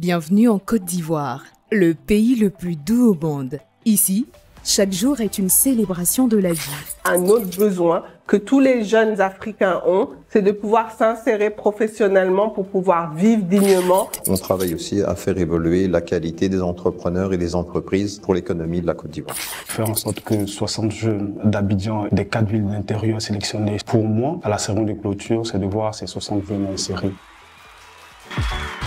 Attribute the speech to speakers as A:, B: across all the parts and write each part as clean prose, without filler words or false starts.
A: Bienvenue en Côte d'Ivoire, le pays le plus doux au monde. Ici, chaque jour est une célébration de la vie.
B: Un autre besoin que tous les jeunes Africains ont, c'est de pouvoir s'insérer professionnellement pour pouvoir vivre dignement.
C: On travaille aussi à faire évoluer la qualité des entrepreneurs et des entreprises pour l'économie de la Côte d'Ivoire.
D: Faire en sorte que 60 jeunes d'Abidjan, des 4 villes de l'intérieur sélectionnés. Pour moi, à la cérémonie de clôture, c'est de voir ces 60 jeunes insérés.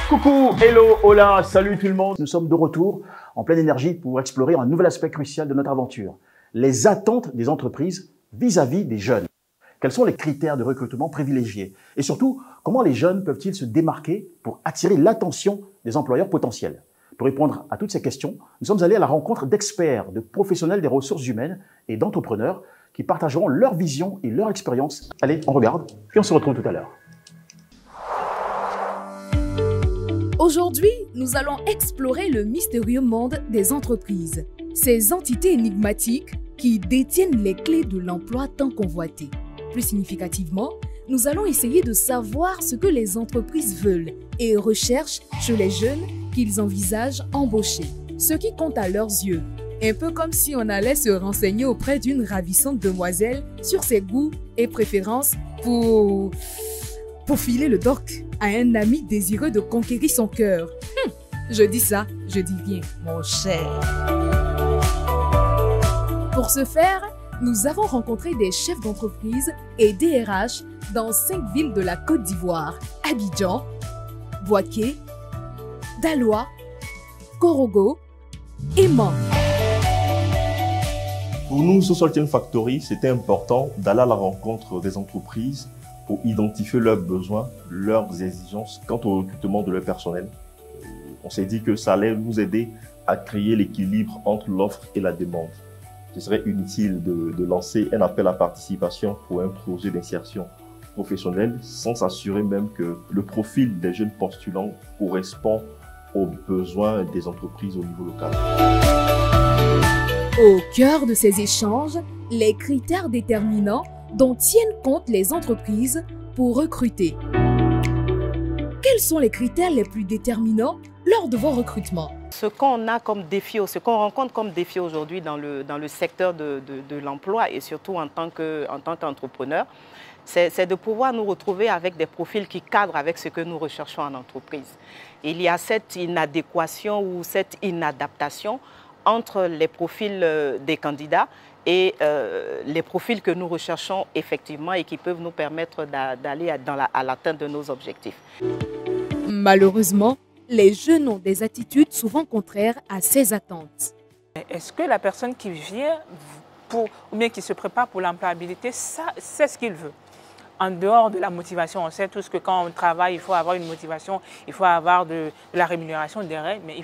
E: Coucou, hello, hola, salut tout le monde. Nous sommes de retour en pleine énergie pour explorer un nouvel aspect crucial de notre aventure. Les attentes des entreprises vis-à-vis des jeunes. Quels sont les critères de recrutement privilégiés? Et surtout, comment les jeunes peuvent-ils se démarquer pour attirer l'attention des employeurs potentiels? Pour répondre à toutes ces questions, nous sommes allés à la rencontre d'experts, de professionnels des ressources humaines et d'entrepreneurs qui partageront leur vision et leur expérience. Allez, on regarde, puis on se retrouve tout à l'heure.
A: Aujourd'hui, nous allons explorer le mystérieux monde des entreprises, ces entités énigmatiques qui détiennent les clés de l'emploi tant convoité. Plus significativement, nous allons essayer de savoir ce que les entreprises veulent et recherchent chez les jeunes qu'ils envisagent embaucher, ce qui compte à leurs yeux. Un peu comme si on allait se renseigner auprès d'une ravissante demoiselle sur ses goûts et préférences pour filer le doc à un ami désireux de conquérir son cœur. Je dis ça, je dis rien, mon cher. Pour ce faire, nous avons rencontré des chefs d'entreprise et DRH dans 5 villes de la Côte d'Ivoire: Abidjan, Bouaké, Daloa, Korogo et Man.
F: Pour nous, Social Chain Factory, c'était important d'aller à la rencontre des entreprises pour identifier leurs besoins, leurs exigences quant au recrutement de leur personnel. On s'est dit que ça allait nous aider à créer l'équilibre entre l'offre et la demande. Ce serait inutile de lancer un appel à participation pour un projet d'insertion professionnelle sans s'assurer même que le profil des jeunes postulants correspond aux besoins des entreprises au niveau local.
A: Au cœur de ces échanges, les critères déterminants dont tiennent compte les entreprises pour recruter. Quels sont les critères les plus déterminants lors de vos recrutements?
G: Ce qu'on a comme défi, ce qu'on rencontre comme défi aujourd'hui dans le secteur de l'emploi et surtout en tant qu'entrepreneur, c'est de pouvoir nous retrouver avec des profils qui cadrent avec ce que nous recherchons en entreprise. Il y a cette inadéquation ou cette inadaptation entre les profils des candidats et les profils que nous recherchons effectivement et qui peuvent nous permettre d'aller à l'atteinte de nos objectifs.
A: Malheureusement, les jeunes ont des attitudes souvent contraires à ces attentes.
H: Est-ce que la personne qui vient ou bien qui se prépare pour l'employabilité, c'est ce qu'il veut? En dehors de la motivation, on sait tous que quand on travaille, il faut avoir une motivation, il faut avoir de la rémunération derrière, mais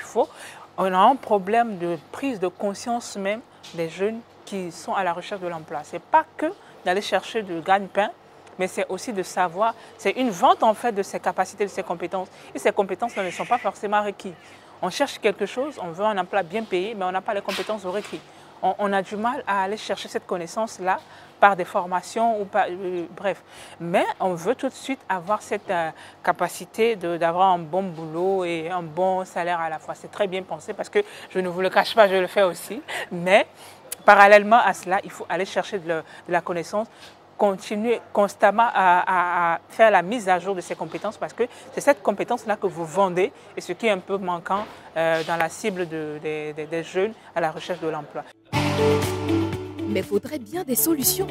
H: on a un problème de prise de conscience même des jeunes qui sont à la recherche de l'emploi. Ce n'est pas que d'aller chercher du gagne-pain, mais c'est aussi de savoir, c'est une vente en fait de ses capacités, de ses compétences. Et ces compétences ne sont pas forcément requises. On cherche quelque chose, on veut un emploi bien payé, mais on n'a pas les compétences requises. On a du mal à aller chercher cette connaissance-là par des formations ou par, bref. Mais on veut tout de suite avoir cette capacité d'avoir un bon boulot et un bon salaire à la fois. C'est très bien pensé parce que je ne vous le cache pas, je le fais aussi. Mais parallèlement à cela, il faut aller chercher de la connaissance, continuer constamment à faire la mise à jour de ces compétences parce que c'est cette compétence-là que vous vendez et ce qui est un peu manquant dans la cible des jeunes à la recherche de l'emploi.
A: Mais faudrait bien des solutions.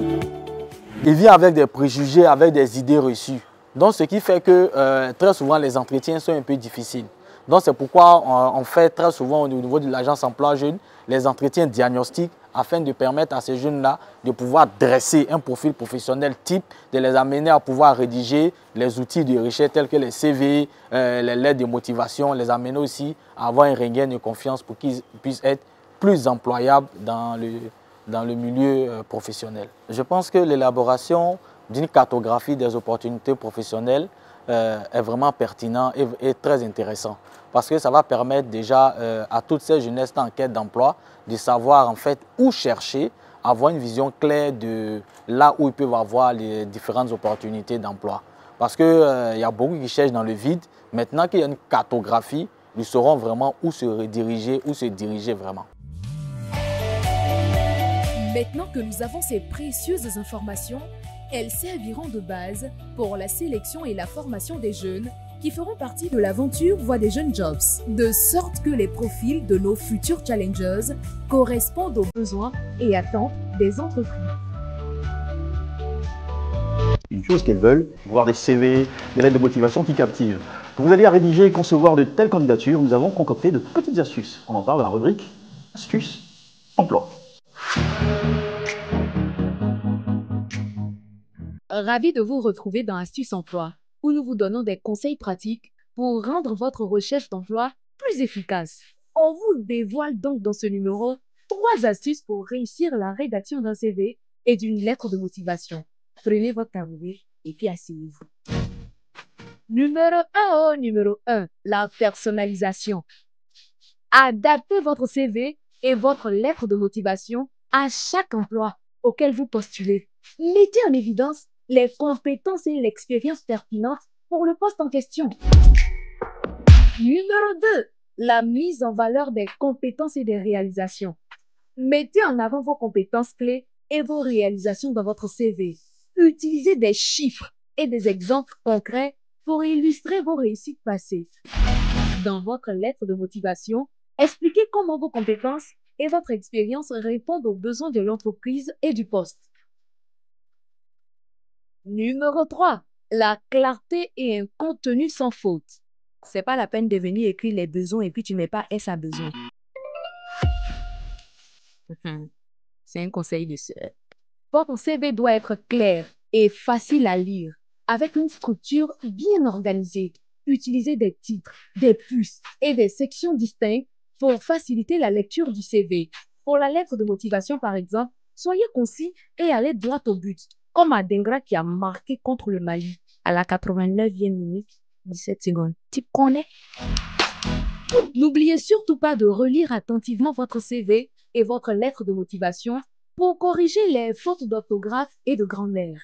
I: Il vient avec des préjugés, avec des idées reçues. Donc ce qui fait que très souvent les entretiens sont un peu difficiles. Donc c'est pourquoi on fait très souvent au niveau de l'agence emploi jeune les entretiens diagnostiques afin de permettre à ces jeunes-là de pouvoir dresser un profil professionnel type, de les amener à pouvoir rédiger les outils de recherche tels que les CV, les lettres de motivation, les amener aussi à avoir un regain de confiance pour qu'ils puissent être plus employables dans le milieu professionnel. Je pense que l'élaboration d'une cartographie des opportunités professionnelles est vraiment pertinent et très intéressant parce que ça va permettre déjà à toutes ces jeunesses en quête d'emploi de savoir en fait où chercher, avoir une vision claire de là où ils peuvent avoir les différentes opportunités d'emploi. Parce qu'il y a beaucoup qui cherchent dans le vide. Maintenant qu'il y a une cartographie, ils sauront vraiment où se rediriger, où se diriger vraiment.
A: Maintenant que nous avons ces précieuses informations, elles serviront de base pour la sélection et la formation des jeunes qui feront partie de l'aventure Voix des jeunes jobs, de sorte que les profils de nos futurs challengers correspondent aux besoins et attentes des entreprises.
E: Une chose qu'elles veulent, voir des CV, des lettres de motivation qui captivent. Pour vous aider à rédiger et concevoir de telles candidatures, nous avons concocté de petites astuces. On en parle dans la rubrique Astuces Emploi.
A: Ravi de vous retrouver dans Astuces Emploi, où nous vous donnons des conseils pratiques pour rendre votre recherche d'emploi plus efficace. On vous dévoile donc dans ce numéro 3 astuces pour réussir la rédaction d'un CV et d'une lettre de motivation. Prenez votre carnet et puis asseyez-vous. Numéro 1, la personnalisation. Adaptez votre CV et votre lettre de motivation à chaque emploi auquel vous postulez. Mettez en évidence les compétences et l'expérience pertinentes pour le poste en question. Numéro 2, la mise en valeur des compétences et des réalisations. Mettez en avant vos compétences clés et vos réalisations dans votre CV. Utilisez des chiffres et des exemples concrets pour illustrer vos réussites passées. Dans votre lettre de motivation, expliquez comment vos compétences et votre expérience répondent aux besoins de l'entreprise et du poste. Numéro 3, la clarté et un contenu sans faute. C'est pas la peine de venir écrire les besoins et puis tu mets pas S à besoin. C'est un conseil de sœur. Votre CV doit être clair et facile à lire, avec une structure bien organisée. Utilisez des titres, des puces et des sections distinctes pour faciliter la lecture du CV. Pour la lettre de motivation, par exemple, soyez concis et allez droit au but, comme Adengra qui a marqué contre le Mali à la 89e minute, 17 secondes. Tu connais? N'oubliez surtout pas de relire attentivement votre CV et votre lettre de motivation pour corriger les fautes d'orthographe et de grammaire.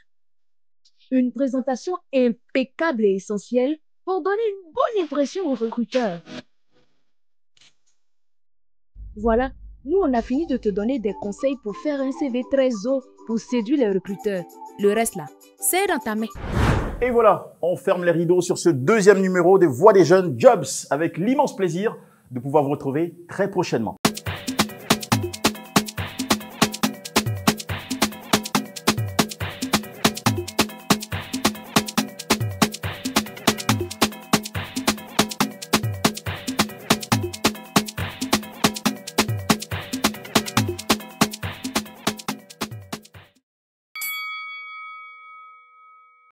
A: Une présentation impeccable et essentielle pour donner une bonne impression aux recruteurs. Voilà, nous on a fini de te donner des conseils pour faire un CV très haut pour séduire les recruteurs. Le reste là, c'est dans ta main.
E: Et voilà, on ferme les rideaux sur ce deuxième numéro des Voix des jeunes Jobs avec l'immense plaisir de pouvoir vous retrouver très prochainement.